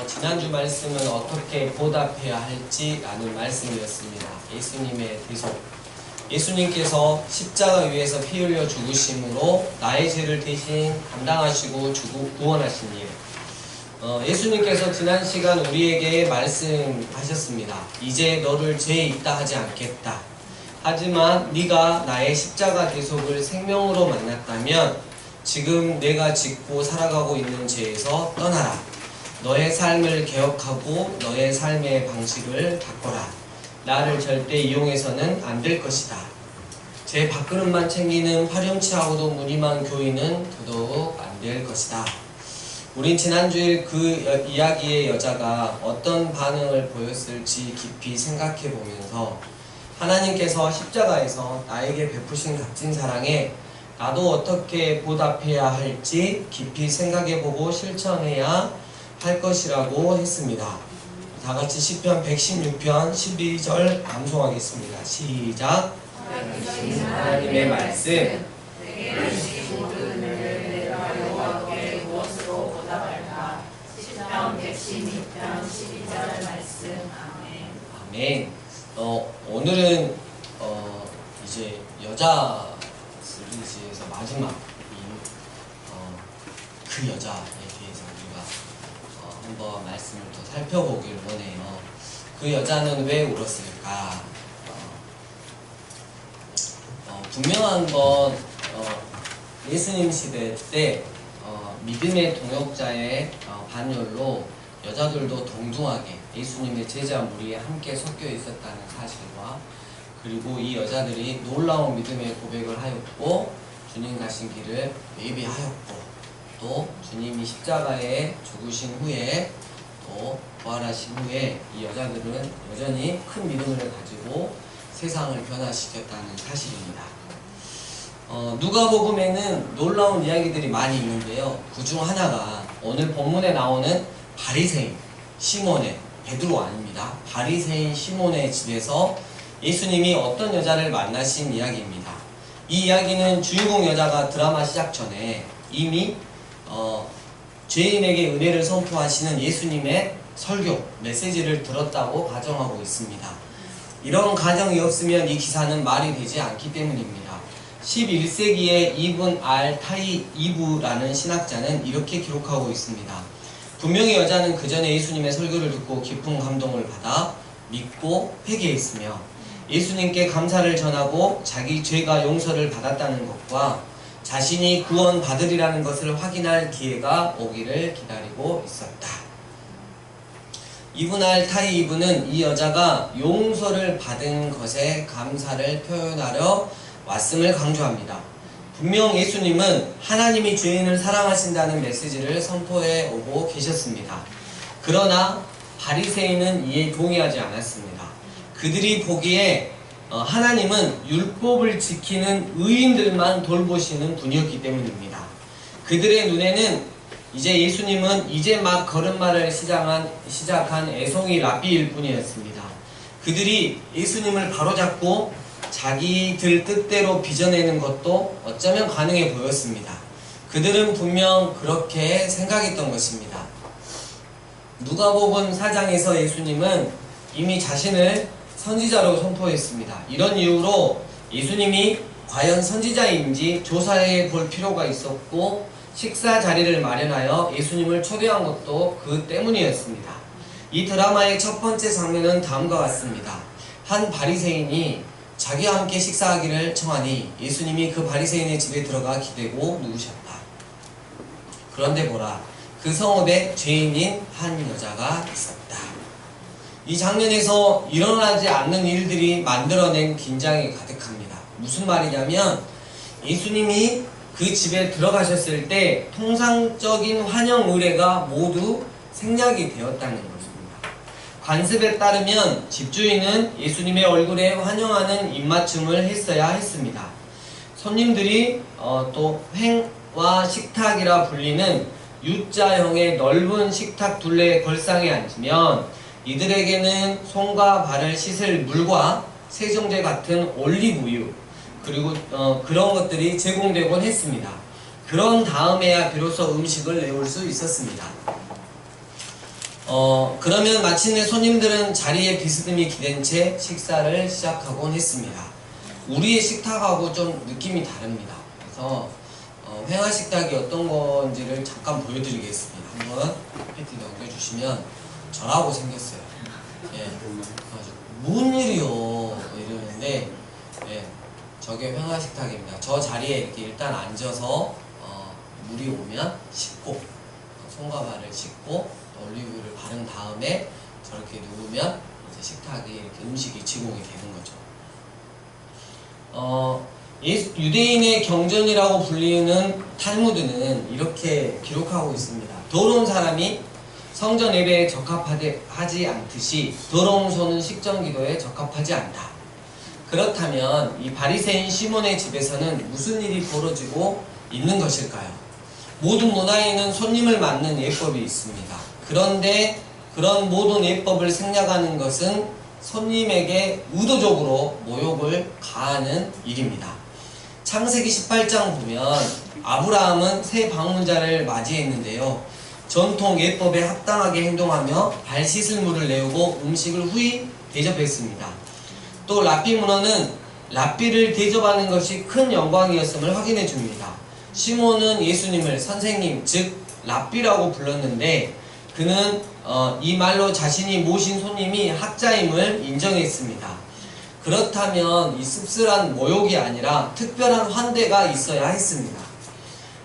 지난주 말씀은 어떻게 보답해야 할지 라는 말씀이었습니다. 예수님의 대속. 예수님께서 십자가 위에서 피 흘려 죽으심으로 나의 죄를 대신 감당하시고 구원하신 일. 예수님께서 지난 시간 우리에게 말씀하셨습니다. 이제 너를 죄에 있다 하지 않겠다. 하지만 네가 나의 십자가 대속을 생명으로 만났다면 지금 내가 짓고 살아가고 있는 죄에서 떠나라. 너의 삶을 개혁하고 너의 삶의 방식을 바꿔라. 나를 절대 이용해서는 안 될 것이다. 제 밥그릇만 챙기는 파렴치하고도 무늬만 교인은 더더욱 안 될 것이다. 우린 지난주에 그 이야기의 여자가 어떤 반응을 보였을지 깊이 생각해 보면서 하나님께서 십자가에서 나에게 베푸신 값진 사랑에 나도 어떻게 보답해야 할지 깊이 생각해 보고 실천해야 할 것이라고 했습니다. 다 같이 시편 116편 12절 암송하겠습니다. 시작. 하나님의 말씀. 시편 116편 12절 말씀. 아멘. 오늘은 이제 여자 시리즈에서 마지막인 그 여자에 대해서 우리가 한번 말씀을 더 살펴보길 원해요. 그 여자는 왜 울었을까? 분명한 건 예수님 시대 때 믿음의 동역자의 반열로 여자들도 동등하게 예수님의 제자 무리에 함께 섞여 있었다는 사실과 그리고 이 여자들이 놀라운 믿음의 고백을 하였고 주님 가신 길을 예비하였고 또 주님이 십자가에 죽으신 후에 또 부활하신 후에 이 여자들은 여전히 큰 믿음을 가지고 세상을 변화시켰다는 사실입니다. 누가복음에는 놀라운 이야기들이 많이 있는데요. 그 중 하나가 오늘 본문에 나오는 바리새인 시몬의, 베드로 아닙니다. 바리새인 시몬의 집에서 예수님이 어떤 여자를 만나신 이야기입니다. 이 이야기는 주인공 여자가 드라마 시작 전에 이미 죄인에게 은혜를 선포하시는 예수님의 설교, 메시지를 들었다고 가정하고 있습니다. 이런 가정이 없으면 이 기사는 말이 되지 않기 때문입니다. 11세기의 이븐 알 타이이브라는 신학자는 이렇게 기록하고 있습니다. 분명히 여자는 그 전에 예수님의 설교를 듣고 깊은 감동을 받아 믿고 회개했으며 예수님께 감사를 전하고 자기 죄가 용서를 받았다는 것과 자신이 구원받으리라는 것을 확인할 기회가 오기를 기다리고 있었다. 이븐 알 타이이브는 이 여자가 용서를 받은 것에 감사를 표현하려 왔음을 강조합니다. 분명 예수님은 하나님이 죄인을 사랑하신다는 메시지를 선포해 오고 계셨습니다. 그러나 바리새인은 이에 동의하지 않았습니다. 그들이 보기에 하나님은 율법을 지키는 의인들만 돌보시는 분이었기 때문입니다. 그들의 눈에는 이제 예수님은 이제 막 걸음마를 시작한 애송이 랍비일 뿐이었습니다. 그들이 예수님을 바로잡고 자기들 뜻대로 빚어내는 것도 어쩌면 가능해 보였습니다. 그들은 분명 그렇게 생각했던 것입니다. 누가복음 4장에서 예수님은 이미 자신을 선지자로 선포했습니다. 이런 이유로 예수님이 과연 선지자인지 조사해 볼 필요가 있었고 식사 자리를 마련하여 예수님을 초대한 것도 그 때문이었습니다. 이 드라마의 첫 번째 장면은 다음과 같습니다. 한 바리새인이 자기와 함께 식사하기를 청하니 예수님이 그 바리새인의 집에 들어가 기대고 누우셨다. 그런데 보라, 그 성읍에 죄인인 한 여자가 있었다. 이 장면에서 일어나지 않는 일들이 만들어낸 긴장이 가득합니다. 무슨 말이냐면 예수님이 그 집에 들어가셨을 때 통상적인 환영 의례가 모두 생략이 되었다는 것입니다. 관습에 따르면 집주인은 예수님의 얼굴에 환영하는 입맞춤을 했어야 했습니다. 손님들이 또 횡와 식탁이라 불리는 U자형의 넓은 식탁 둘레의 걸상에 앉으면 이들에게는 손과 발을 씻을 물과 세정제 같은 올리브유 그리고 그런 것들이 제공되곤 했습니다. 그런 다음에야 비로소 음식을 내올 수 있었습니다. 그러면 마침내 손님들은 자리에 비스듬히 기댄 채 식사를 시작하곤 했습니다. 우리의 식탁하고 좀 느낌이 다릅니다. 그래서 회화식탁이 어떤 건지를 잠깐 보여드리겠습니다. 한번 PPT 넘겨주시면 저라고 생겼어요. 예, 무슨 일이요? 이러는데, 예, 저게 회화식탁입니다. 저 자리에 이렇게 일단 앉아서 물이 오면 씻고, 손과 발을 씻고 올리브유를 바른 다음에 저렇게 누우면 이제 식탁에 이렇게 음식이 지공이 되는 거죠. 유대인의 경전이라고 불리는 탈무드는 이렇게 기록하고 있습니다. 더러운 사람이 성전 예배에 적합하지 않듯이 더러운 손은 식전기도에 적합하지 않다. 그렇다면 이 바리새인 시몬의 집에서는 무슨 일이 벌어지고 있는 것일까요? 모든 문화에는 손님을 맞는 예법이 있습니다. 그런데 그런 모든 예법을 생략하는 것은 손님에게 의도적으로 모욕을 가하는 일입니다. 창세기 18장 보면 아브라함은 새 방문자를 맞이했는데요. 전통 예법에 합당하게 행동하며 발 씻을 물을 내오고 음식을 후히 대접했습니다. 또 랍비 문헌은 랍비를 대접하는 것이 큰 영광이었음을 확인해 줍니다. 시몬은 예수님을 선생님, 즉 랍비라고 불렀는데 그는 이 말로 자신이 모신 손님이 학자임을 인정했습니다. 그렇다면 이 씁쓸한 모욕이 아니라 특별한 환대가 있어야 했습니다.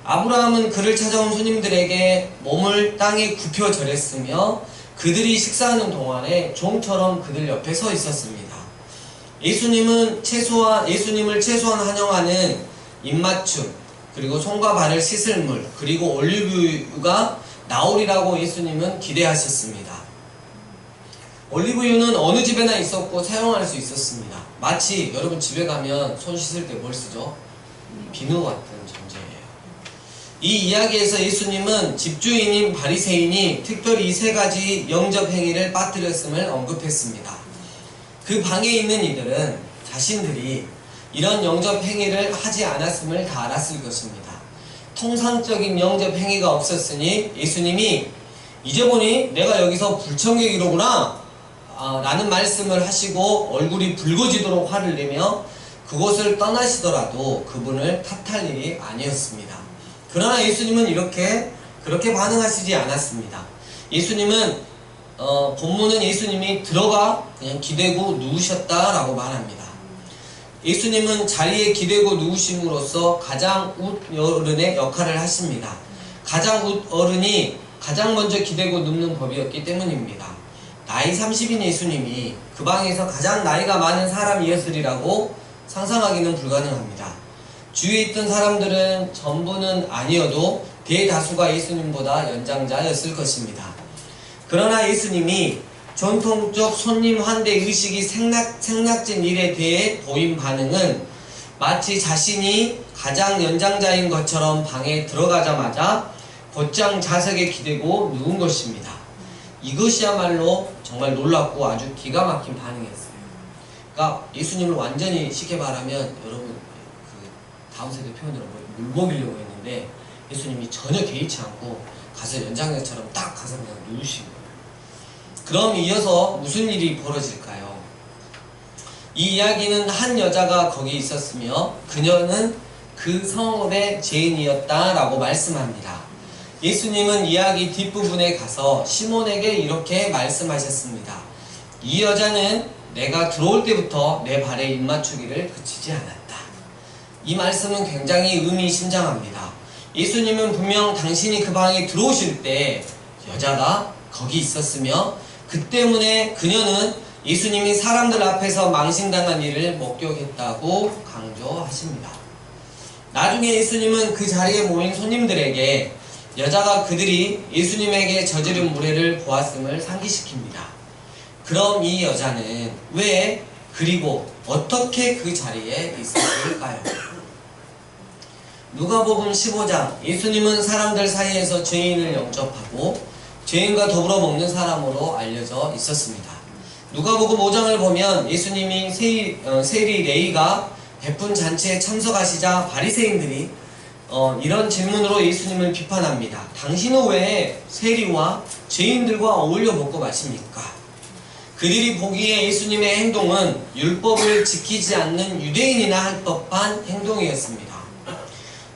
아브라함은 그를 찾아온 손님들에게 몸을 땅에 굽혀 절했으며 그들이 식사하는 동안에 종처럼 그들 옆에 서 있었습니다. 예수님을 최소한 환영하는 입맞춤, 그리고 손과 발을 씻을 물, 그리고 올리브유가 나오리라고 예수님은 기대하셨습니다. 올리브유는 어느 집에나 있었고 사용할 수 있었습니다. 마치 여러분 집에 가면 손 씻을 때 뭘 쓰죠? 비누 같은 존재예요. 이 이야기에서 예수님은 집주인인 바리새인이 특별히 이 세 가지 영접 행위를 빠뜨렸음을 언급했습니다. 그 방에 있는 이들은 자신들이 이런 영접 행위를 하지 않았음을 다 알았을 것입니다. 통상적인 영접 행위가 없었으니 예수님이 이제 보니 내가 여기서 불청객이로구나 라는 말씀을 하시고 얼굴이 붉어지도록 화를 내며 그곳을 떠나시더라도 그분을 탓할 일이 아니었습니다. 그러나 예수님은 그렇게 반응하시지 않았습니다. 예수님은 본문은 예수님이 들어가 그냥 기대고 누우셨다라고 말합니다. 예수님은 자리에 기대고 누우심으로써 가장 웃어른의 역할을 하십니다. 가장 웃어른이 가장 먼저 기대고 눕는 법이었기 때문입니다. 나이 30인 예수님이 그 방에서 가장 나이가 많은 사람이었으리라고 상상하기는 불가능합니다. 주위에 있던 사람들은 전부는 아니어도 대다수가 예수님보다 연장자였을 것입니다. 그러나 예수님이 전통적 손님 환대 의식이 생략된 일에 대해 보인 반응은 마치 자신이 가장 연장자인 것처럼 방에 들어가자마자 곧장 좌석에 기대고 누운 것입니다. 이것이야말로 정말 놀랍고 아주 기가 막힌 반응이었어요. 그러니까 예수님을 완전히 쉽게 말하면 여러분 다음 세대 표현으로 물먹이려고 했는데 예수님이 전혀 개의치 않고 가서 연장자처럼 딱 가서 그냥 누우신 거예요. 그럼 이어서 무슨 일이 벌어질까요? 이 이야기는 한 여자가 거기 있었으며 그녀는 그 성읍의 죄인이었다라고 말씀합니다. 예수님은 이야기 뒷부분에 가서 시몬에게 이렇게 말씀하셨습니다. 이 여자는 내가 들어올 때부터 내 발에 입맞추기를 그치지 않았다. 이 말씀은 굉장히 의미심장합니다. 예수님은 분명 당신이 그 방에 들어오실 때 여자가 거기 있었으며 그 때문에 그녀는 예수님이 사람들 앞에서 망신당한 일을 목격했다고 강조하십니다. 나중에 예수님은 그 자리에 모인 손님들에게 여자가 그들이 예수님에게 저지른 무례를 보았음을 상기시킵니다. 그럼 이 여자는 왜 그리고 어떻게 그 자리에 있었을까요? 누가복음 15장 예수님은 사람들 사이에서 죄인을 영접하고 죄인과 더불어 먹는 사람으로 알려져 있었습니다. 누가복음 5장을 보면 예수님이 세리 레위가 베푼 잔치에 참석하시자 바리새인들이 이런 질문으로 예수님을 비판합니다. 당신은 왜 세리와 죄인들과 어울려 먹고 마십니까? 그들이 보기에 예수님의 행동은 율법을 지키지 않는 유대인이나 할 법한 행동이었습니다.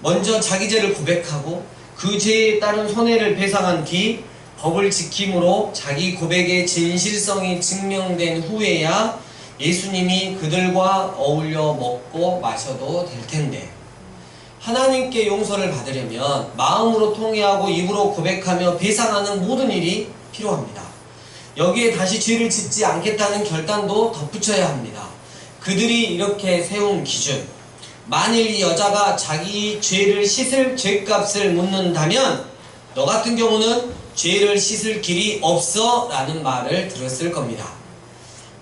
먼저 자기 죄를 고백하고 그 죄에 따른 손해를 배상한 뒤 법을 지킴으로 자기 고백의 진실성이 증명된 후에야 예수님이 그들과 어울려 먹고 마셔도 될 텐데, 하나님께 용서를 받으려면 마음으로 통회하고 입으로 고백하며 배상하는 모든 일이 필요합니다. 여기에 다시 죄를 짓지 않겠다는 결단도 덧붙여야 합니다. 그들이 이렇게 세운 기준, 만일 이 여자가 자기 죄를 씻을 죄값을 묻는다면 너 같은 경우는 죄를 씻을 길이 없어 라는 말을 들었을 겁니다.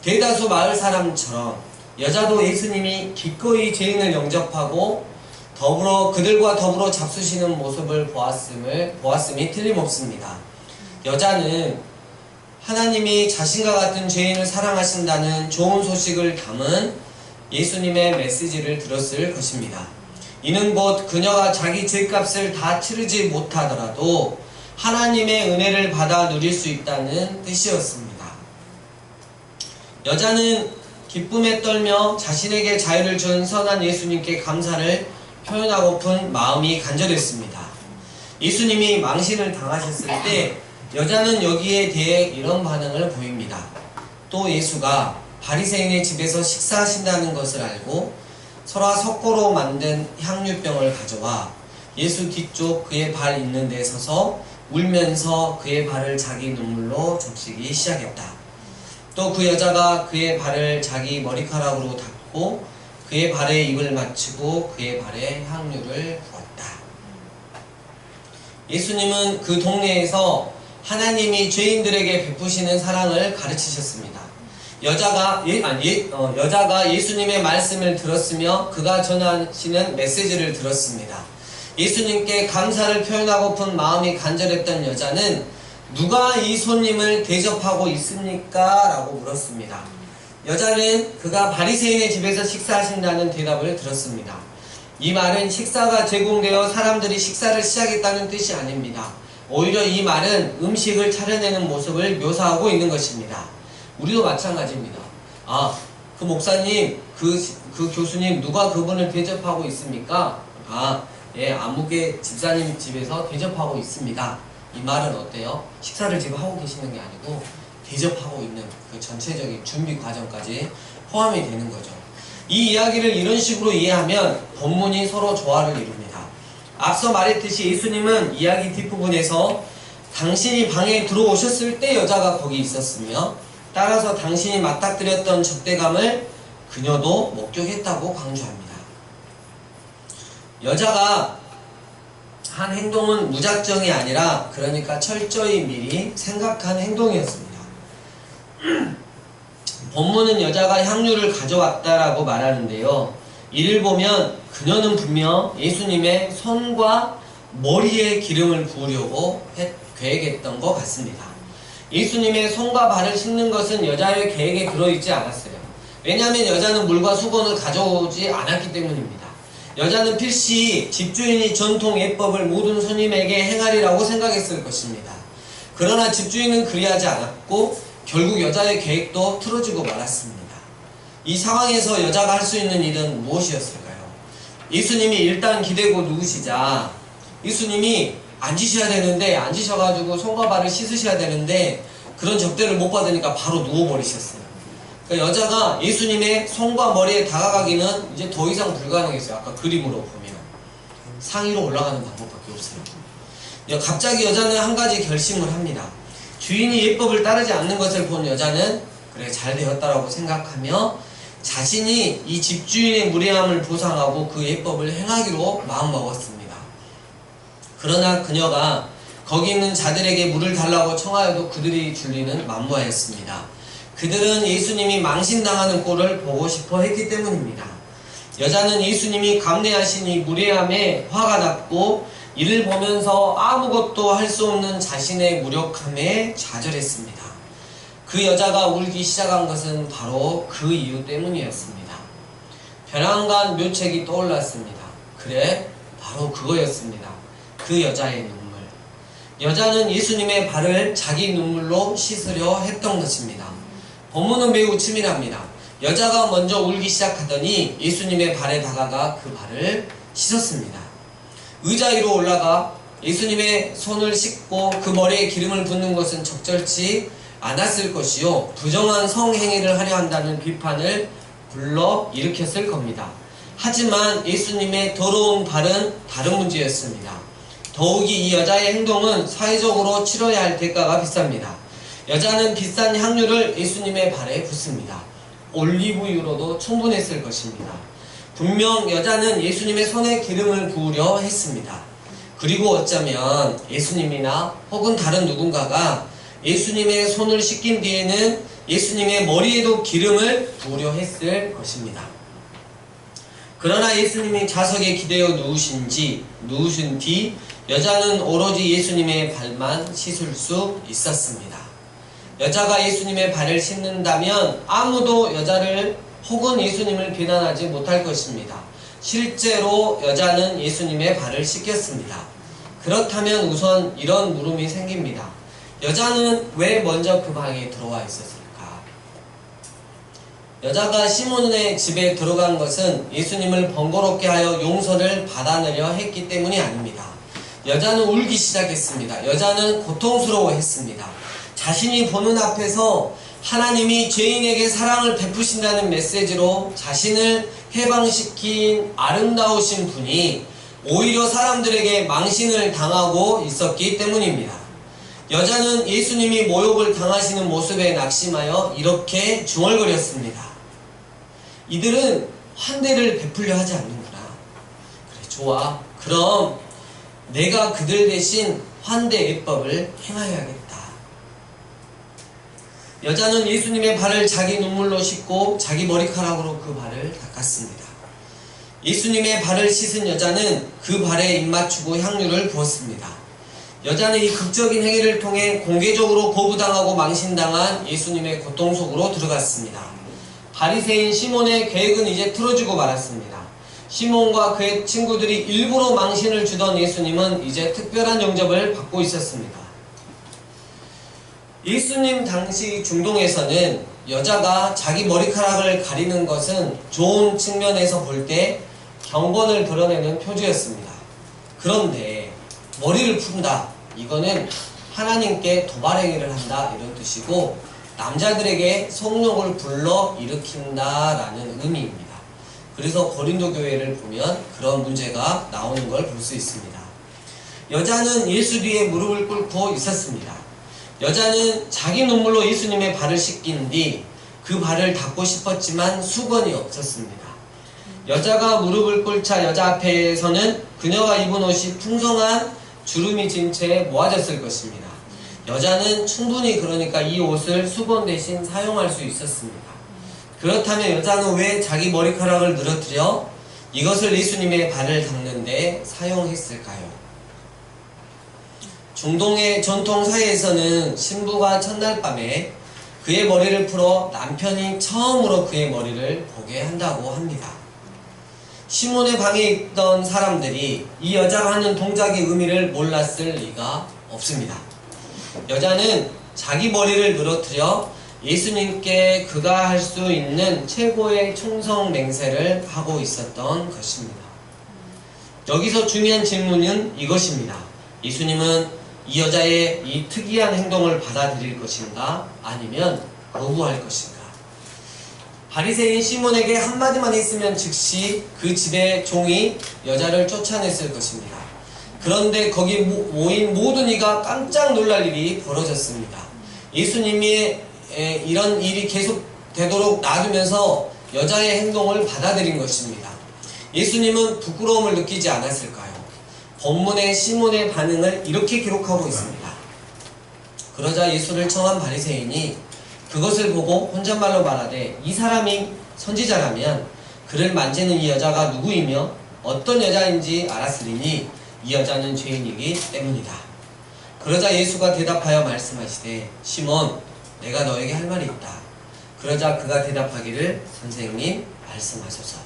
대다수 마을 사람처럼 여자도 예수님이 기꺼이 죄인을 영접하고 그들과 더불어 잡수시는 모습을 보았음이 틀림없습니다. 여자는 하나님이 자신과 같은 죄인을 사랑하신다는 좋은 소식을 담은 예수님의 메시지를 들었을 것입니다. 이는 곧 그녀가 자기 죄값을 다 치르지 못하더라도 하나님의 은혜를 받아 누릴 수 있다는 뜻이었습니다. 여자는 기쁨에 떨며 자신에게 자유를 준 선한 예수님께 감사를 표현하고픈 마음이 간절했습니다. 예수님이 망신을 당하셨을 때 여자는 여기에 대해 이런 반응을 보입니다. 또 예수가 바리새인의 집에서 식사하신다는 것을 알고 설화 석고로 만든 향유병을 가져와 예수 뒤쪽 그의 발 있는 데 서서 울면서 그의 발을 자기 눈물로 적시기 시작했다. 또 그 여자가 그의 발을 자기 머리카락으로 닦고 그의 발에 입을 맞추고 그의 발에 향유를 부었다. 예수님은 그 동네에서 하나님이 죄인들에게 베푸시는 사랑을 가르치셨습니다. 여자가 예수님의 말씀을 들었으며 그가 전하시는 메시지를 들었습니다. 예수님께 감사를 표현하고픈 마음이 간절했던 여자는 누가 이 손님을 대접하고 있습니까? 라고 물었습니다. 여자는 그가 바리새인의 집에서 식사하신다는 대답을 들었습니다. 이 말은 식사가 제공되어 사람들이 식사를 시작했다는 뜻이 아닙니다. 오히려 이 말은 음식을 차려내는 모습을 묘사하고 있는 것입니다. 우리도 마찬가지입니다. 그 목사님, 그 교수님 누가 그분을 대접하고 있습니까? 아무개 집사님 집에서 대접하고 있습니다. 이 말은 어때요? 식사를 지금 하고 계시는 게 아니고 대접하고 있는 그 전체적인 준비 과정까지 포함이 되는 거죠. 이 이야기를 이런 식으로 이해하면 본문이 서로 조화를 이룹니다. 앞서 말했듯이 예수님은 이야기 뒷부분에서 당신이 방에 들어오셨을 때 여자가 거기 있었으며 따라서 당신이 맞닥뜨렸던 적대감을 그녀도 목격했다고 강조합니다. 여자가 한 행동은 무작정이 아니라 그러니까 철저히 미리 생각한 행동이었습니다. 본문은 여자가 향유를 가져왔다라고 말하는데요. 이를 보면 그녀는 분명 예수님의 손과 머리에 기름을 부으려고 계획했던 것 같습니다. 예수님의 손과 발을 씻는 것은 여자의 계획에 들어있지 않았어요. 왜냐하면 여자는 물과 수건을 가져오지 않았기 때문입니다. 여자는 필시 집주인이 전통 예법을 모든 손님에게 행하리라고 생각했을 것입니다. 그러나 집주인은 그리하지 않았고 결국 여자의 계획도 틀어지고 말았습니다. 이 상황에서 여자가 할 수 있는 일은 무엇이었을까요? 예수님이 일단 기대고 누우시자 예수님이 앉으셔야 되는데 앉으셔가지고 손과 발을 씻으셔야 되는데 그런 접대를 못 받으니까 바로 누워버리셨어요. 그러니까 여자가 예수님의 손과 머리에 다가가기는 이제 더 이상 불가능했어요. 아까 그림으로 보면 상위로 올라가는 방법밖에 없어요. 갑자기 여자는 한 가지 결심을 합니다. 주인이 예법을 따르지 않는 것을 본 여자는 그래 잘 되었다라고 생각하며 자신이 이 집주인의 무례함을 보상하고 그 예법을 행하기로 마음먹었습니다. 그러나 그녀가 거기 있는 자들에게 물을 달라고 청하여도 그들이 줄리는 만무하였습니다. 그들은 예수님이 망신당하는 꼴을 보고 싶어 했기 때문입니다. 여자는 예수님이 감내하시니 무례함에 화가 났고 이를 보면서 아무것도 할 수 없는 자신의 무력함에 좌절했습니다. 그 여자가 울기 시작한 것은 바로 그 이유 때문이었습니다. 벼랑간 묘책이 떠올랐습니다. 그래, 바로 그거였습니다. 그 여자의 눈물. 여자는 예수님의 발을 자기 눈물로 씻으려 했던 것입니다. 본문은 매우 치밀합니다. 여자가 먼저 울기 시작하더니 예수님의 발에 다가가 그 발을 씻었습니다. 의자 위로 올라가 예수님의 손을 씻고 그 머리에 기름을 붓는 것은 적절치 않았을 것이요, 부정한 성행위를 하려 한다는 비판을 불러 일으켰을 겁니다. 하지만 예수님의 더러운 발은 다른 문제였습니다. 더욱이 이 여자의 행동은 사회적으로 치러야 할 대가가 비쌉니다. 여자는 비싼 향유를 예수님의 발에 붓습니다. 올리브유로도 충분했을 것입니다. 분명 여자는 예수님의 손에 기름을 부으려 했습니다. 그리고 어쩌면 예수님이나 혹은 다른 누군가가 예수님의 손을 씻긴 뒤에는 예수님의 머리에도 기름을 부으려 했을 것입니다. 그러나 예수님이 좌석에 기대어 누우신 뒤 여자는 오로지 예수님의 발만 씻을 수 있었습니다. 여자가 예수님의 발을 씻는다면 아무도 여자를 혹은 예수님을 비난하지 못할 것입니다. 실제로 여자는 예수님의 발을 씻겼습니다. 그렇다면 우선 이런 물음이 생깁니다. 여자는 왜 먼저 그 방에 들어와 있었을까? 여자가 시몬의 집에 들어간 것은 예수님을 번거롭게 하여 용서를 받아내려 했기 때문이 아닙니다. 여자는 울기 시작했습니다. 여자는 고통스러워했습니다. 자신이 보는 앞에서 하나님이 죄인에게 사랑을 베푸신다는 메시지로 자신을 해방시킨 아름다우신 분이 오히려 사람들에게 망신을 당하고 있었기 때문입니다. 여자는 예수님이 모욕을 당하시는 모습에 낙심하여 이렇게 중얼거렸습니다. 이들은 환대를 베풀려 하지 않는구나. 그래, 좋아. 그럼 내가 그들 대신 환대 예법을 행하여야겠다. 여자는 예수님의 발을 자기 눈물로 씻고 자기 머리카락으로 그 발을 닦았습니다. 예수님의 발을 씻은 여자는 그 발에 입맞추고 향유를 부었습니다. 여자는 이 극적인 행위를 통해 공개적으로 거부당하고 망신당한 예수님의 고통 속으로 들어갔습니다. 바리새인 시몬의 계획은 이제 틀어지고 말았습니다. 시몬과 그의 친구들이 일부러 망신을 주던 예수님은 이제 특별한 영접을 받고 있었습니다. 예수님 당시 중동에서는 여자가 자기 머리카락을 가리는 것은 좋은 측면에서 볼 때 경건을 드러내는 표지였습니다. 그런데 머리를 푼다, 이거는 하나님께 도발행위를 한다, 이런 뜻이고 남자들에게 성욕을 불러 일으킨다라는 의미입니다. 그래서 고린도 교회를 보면 그런 문제가 나오는 걸 볼 수 있습니다. 여자는 예수 뒤에 무릎을 꿇고 있었습니다. 여자는 자기 눈물로 예수님의 발을 씻긴 뒤 그 발을 닦고 싶었지만 수건이 없었습니다. 여자가 무릎을 꿇자 여자 앞에서는 그녀가 입은 옷이 풍성한 주름이 진 채 모아졌을 것입니다. 여자는 충분히 그러니까 이 옷을 수건 대신 사용할 수 있었습니다. 그렇다면 여자는 왜 자기 머리카락을 늘어뜨려 이것을 예수님의 발을 닦는 데 사용했을까요? 중동의 전통 사회에서는 신부가 첫날 밤에 그의 머리를 풀어 남편이 처음으로 그의 머리를 보게 한다고 합니다. 시몬의 방에 있던 사람들이 이 여자가 하는 동작의 의미를 몰랐을 리가 없습니다. 여자는 자기 머리를 늘어뜨려 예수님께 그가 할 수 있는 최고의 충성 맹세를 하고 있었던 것입니다. 여기서 중요한 질문은 이것입니다. 예수님은 이 여자의 이 특이한 행동을 받아들일 것인가, 아니면 거부할 것인가? 바리새인 시몬에게 한마디만 했으면 즉시 그 집의 종이 여자를 쫓아냈을 것입니다. 그런데 거기 모인 모든 이가 깜짝 놀랄 일이 벌어졌습니다. 예수님이 이런 일이 계속되도록 놔두면서 여자의 행동을 받아들인 것입니다. 예수님은 부끄러움을 느끼지 않았을까요? 본문의 시몬의 반응을 이렇게 기록하고 있습니다. 그러자 예수를 청한 바리새인이 그것을 보고 혼잣말로 말하되 이 사람이 선지자라면 그를 만지는 이 여자가 누구이며 어떤 여자인지 알았으리니 이 여자는 죄인이기 때문이다. 그러자 예수가 대답하여 말씀하시되 시몬, 내가 너에게 할 말이 있다. 그러자 그가 대답하기를 선생님 말씀하소서.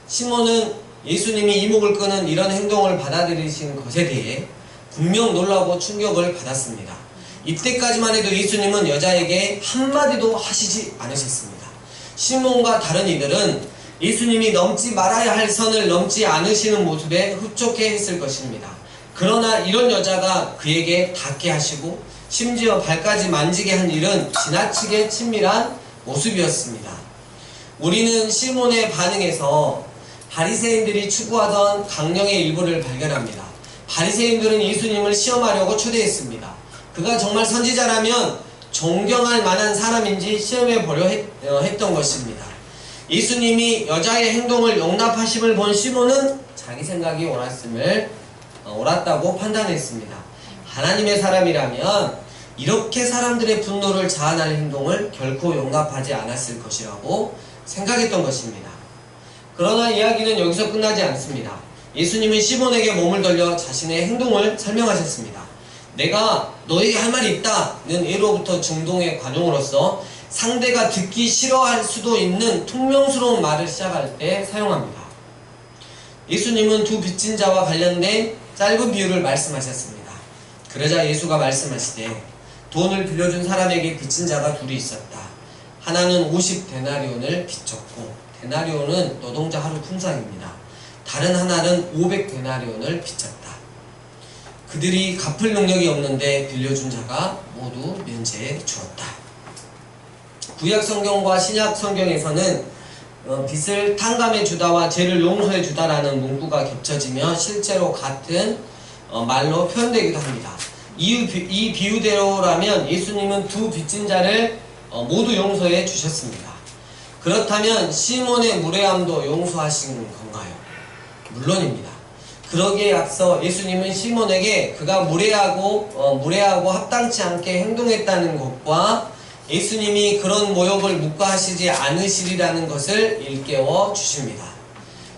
시몬은 예수님이 이목을 끄는 이런 행동을 받아들이신 것에 대해 분명 놀라고 충격을 받았습니다. 이때까지만 해도 예수님은 여자에게 한마디도 하시지 않으셨습니다. 시몬과 다른 이들은 예수님이 넘지 말아야 할 선을 넘지 않으시는 모습에 흡족해 했을 것입니다. 그러나 이런 여자가 그에게 닿게 하시고 심지어 발까지 만지게 한 일은 지나치게 친밀한 모습이었습니다. 우리는 시몬의 반응에서 바리새인들이 추구하던 강령의 일부를 발견합니다. 바리새인들은 예수님을 시험하려고 초대했습니다. 그가 정말 선지자라면 존경할 만한 사람인지 시험해 보려 했던 것입니다. 예수님이 여자의 행동을 용납하심을 본 시몬은 자기 생각이 옳았다고 판단했습니다. 하나님의 사람이라면 이렇게 사람들의 분노를 자아낼 행동을 결코 용납하지 않았을 것이라고 생각했던 것입니다. 그러나 이야기는 여기서 끝나지 않습니다. 예수님은 시몬에게 몸을 돌려 자신의 행동을 설명하셨습니다. 내가 너에게 할 말이 있다는 예로부터 중동의 관용으로서 상대가 듣기 싫어할 수도 있는 퉁명스러운 말을 시작할 때 사용합니다. 예수님은 두 빚진 자와 관련된 짧은 비유를 말씀하셨습니다. 그러자 예수가 말씀하시되 돈을 빌려준 사람에게 빚진 자가 둘이 있었다. 하나는 50데나리온을 빚졌고, 데나리온은 노동자 하루 품삯입니다. 다른 하나는 500데나리온을 빚졌다. 그들이 갚을 능력이 없는데 빌려준 자가 모두 면제해 주었다. 구약 성경과 신약 성경에서는 빚을 탕감해 주다와 죄를 용서해 주다라는 문구가 겹쳐지며 실제로 같은 말로 표현되기도 합니다. 이 비유대로라면 예수님은 두 빚진 자를 모두 용서해 주셨습니다. 그렇다면 시몬의 무례함도 용서하신 건가요? 물론입니다. 그러기에 앞서 예수님은 시몬에게 그가 무례하고 합당치 않게 행동했다는 것과 예수님이 그런 모욕을 묵과하시지 않으시리라는 것을 일깨워 주십니다.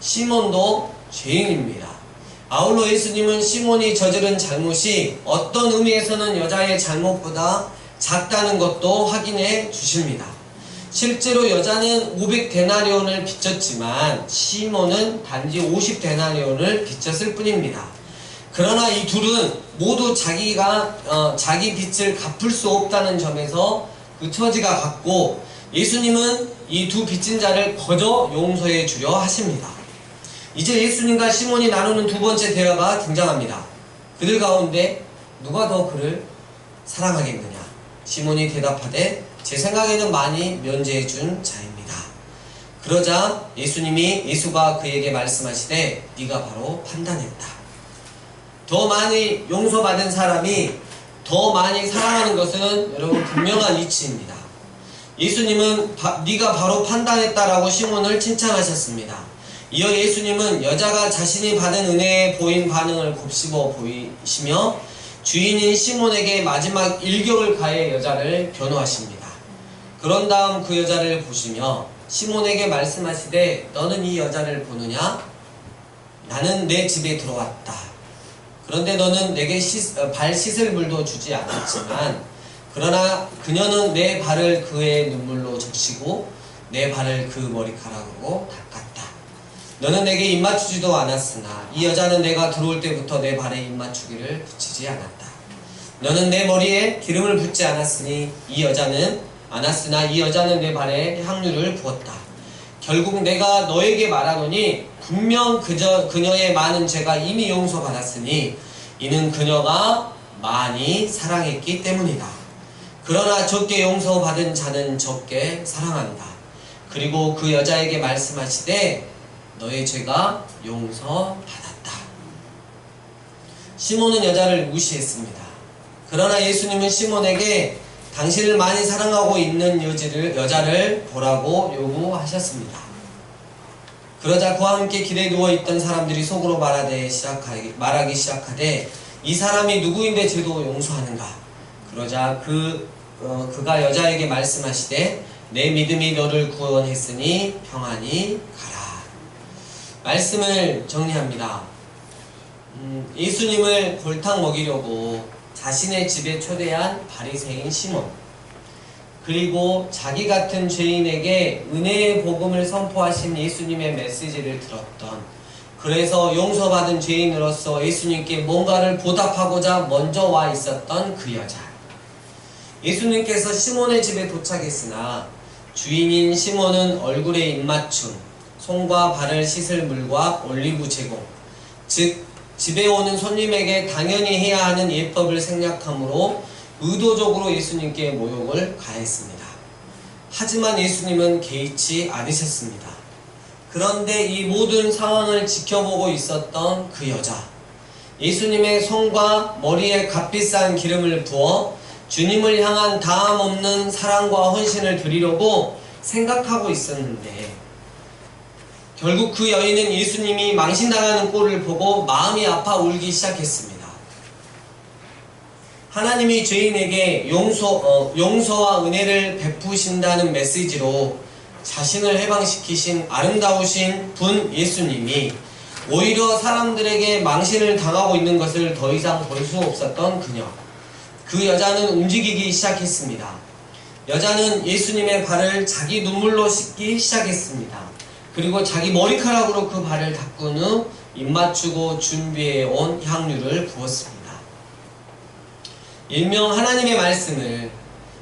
시몬도 죄인입니다. 아울러 예수님은 시몬이 저지른 잘못이 어떤 의미에서는 여자의 잘못보다 작다는 것도 확인해 주십니다. 실제로 여자는 500데나리온을 빚졌지만 시몬은 단지 50데나리온을 빚졌을 뿐입니다. 그러나 이 둘은 모두 자기 빚을 갚을 수 없다는 점에서 그 처지가 같고, 예수님은 이 두 빚진 자를 거저 용서해 주려 하십니다. 이제 예수님과 시몬이 나누는 두 번째 대화가 등장합니다. 그들 가운데 누가 더 그를 사랑하겠느냐? 시몬이 대답하되 제 생각에는 많이 면제해 준 자입니다. 그러자 예수가 그에게 말씀하시되 네가 바로 판단했다. 더 많이 용서받은 사람이 더 많이 사랑하는 것은 여러분 분명한 이치입니다. 예수님은 네가 바로 판단했다라고 시몬을 칭찬하셨습니다. 이어 예수님은 여자가 자신이 받은 은혜에 보인 반응을 곱씹어 보이시며 주인인 시몬에게 마지막 일격을 가해 여자를 변호하십니다. 그런 다음 그 여자를 보시며 시몬에게 말씀하시되 너는 이 여자를 보느냐? 나는 내 집에 들어왔다. 그런데 너는 내게 발 씻을 물도 주지 않았지만 그러나 그녀는 내 발을 그의 눈물로 적시고 내 발을 그 머리카락으로 닦았다. 너는 내게 입맞추지도 않았으나 이 여자는 내가 들어올 때부터 내 발에 입맞추기를 붙이지 않았다. 너는 내 머리에 기름을 붓지 않았으나 이 여자는 내 발에 향유를 부었다. 결국 내가 너에게 말하노니 분명 그녀의 많은 죄가 이미 용서받았으니 이는 그녀가 많이 사랑했기 때문이다. 그러나 적게 용서받은 자는 적게 사랑한다. 그리고 그 여자에게 말씀하시되 너의 죄가 용서받았다. 시몬은 여자를 무시했습니다. 그러나 예수님은 시몬에게 당신을 많이 사랑하고 있는 여자를 보라고 요구하셨습니다. 그러자 그와 함께 길에 누워있던 사람들이 속으로 말하기 시작하되 이 사람이 누구인데 죄도 용서하는가? 그러자 그가 여자에게 말씀하시되 내 믿음이 너를 구원했으니 평안히 가라. 말씀을 정리합니다. 예수님을 골탕 먹이려고 자신의 집에 초대한 바리새인 시몬, 그리고 자기 같은 죄인에게 은혜의 복음을 선포하신 예수님의 메시지를 들었던 그래서 용서받은 죄인으로서 예수님께 뭔가를 보답하고자 먼저 와 있었던 그 여자. 예수님께서 시몬의 집에 도착했으나 주인인 시몬은 얼굴에 입맞춤, 손과 발을 씻을 물과 올리브 제공, 즉 집에 오는 손님에게 당연히 해야 하는 예법을 생략하므로 의도적으로 예수님께 모욕을 가했습니다. 하지만 예수님은 개의치 않으셨습니다. 그런데 이 모든 상황을 지켜보고 있었던 그 여자, 예수님의 손과 머리에 값비싼 기름을 부어 주님을 향한 다함 없는 사랑과 헌신을 드리려고 생각하고 있었는데, 결국 그 여인은 예수님이 망신당하는 꼴을 보고 마음이 아파 울기 시작했습니다. 하나님이 죄인에게 용서와 은혜를 베푸신다는 메시지로 자신을 해방시키신 아름다우신 분 예수님이 오히려 사람들에게 망신을 당하고 있는 것을 더 이상 볼 수 없었던 그녀. 그 여자는 움직이기 시작했습니다. 여자는 예수님의 발을 자기 눈물로 씻기 시작했습니다. 그리고 자기 머리카락으로 그 발을 닦은 후 입맞추고 준비해온 향유를 부었습니다. 일명 하나님의 말씀을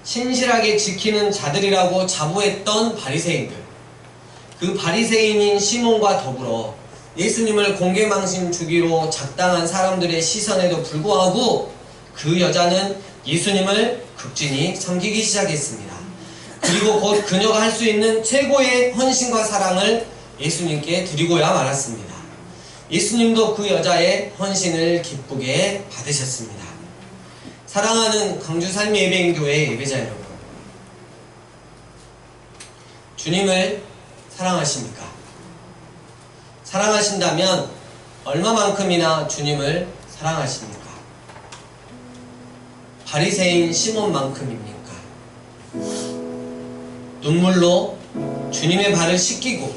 신실하게 지키는 자들이라고 자부했던 바리새인들, 그 바리새인인 시몬과 더불어 예수님을 공개망신 주기로 작당한 사람들의 시선에도 불구하고 그 여자는 예수님을 극진히 섬기기 시작했습니다. 그리고 곧 그녀가 할 수 있는 최고의 헌신과 사랑을 예수님께 드리고야 말았습니다. 예수님도 그 여자의 헌신을 기쁘게 받으셨습니다. 사랑하는 강주삶의 예배인교회 예배자 여러분, 주님을 사랑하십니까? 사랑하신다면 얼마만큼이나 주님을 사랑하십니까? 바리새인 시몬만큼입니까? 눈물로 주님의 발을 씻기고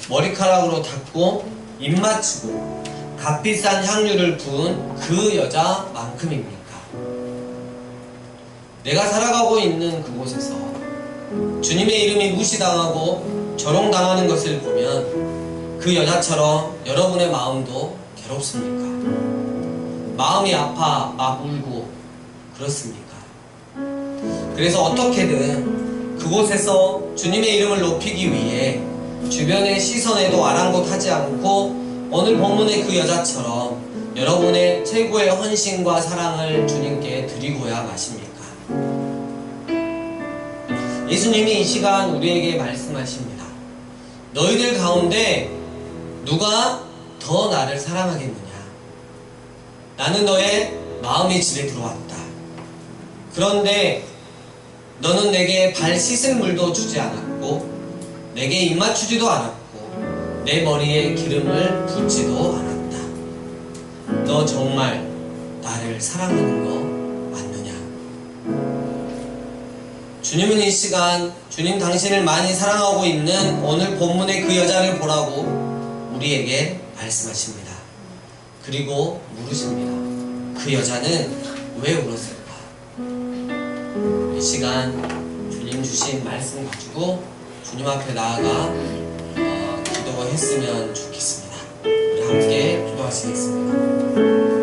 머리카락으로 닦고 입맞추고 값비싼 향유를 부은 그 여자만큼입니까? 내가 살아가고 있는 그곳에서 주님의 이름이 무시당하고 조롱당하는 것을 보면 그 여자처럼 여러분의 마음도 괴롭습니까? 마음이 아파 막 울고 그렇습니까? 그래서 어떻게든 그곳에서 주님의 이름을 높이기 위해 주변의 시선에도 아랑곳하지 않고 오늘 본문의 그 여자처럼 여러분의 최고의 헌신과 사랑을 주님께 드리고야 마십니까? 예수님이 이 시간 우리에게 말씀하십니다. 너희들 가운데 누가 더 나를 사랑하겠느냐? 나는 너의 마음의 집에 들어왔다. 그런데 너는 내게 발 씻을 물도 주지 않았고 내게 입 맞추지도 않았고 내 머리에 기름을 붓지도 않았다. 너 정말 나를 사랑하는 거 맞느냐? 주님은 이 시간 주님 당신을 많이 사랑하고 있는 오늘 본문의 그 여자를 보라고 우리에게 말씀하십니다. 그리고 물으십니다. 그 여자는 왜 울었을까? 이 시간 주님 주신 말씀 가지고 주님 앞에 나아가 기도했으면 좋겠습니다. 우리 함께 기도하시겠습니다.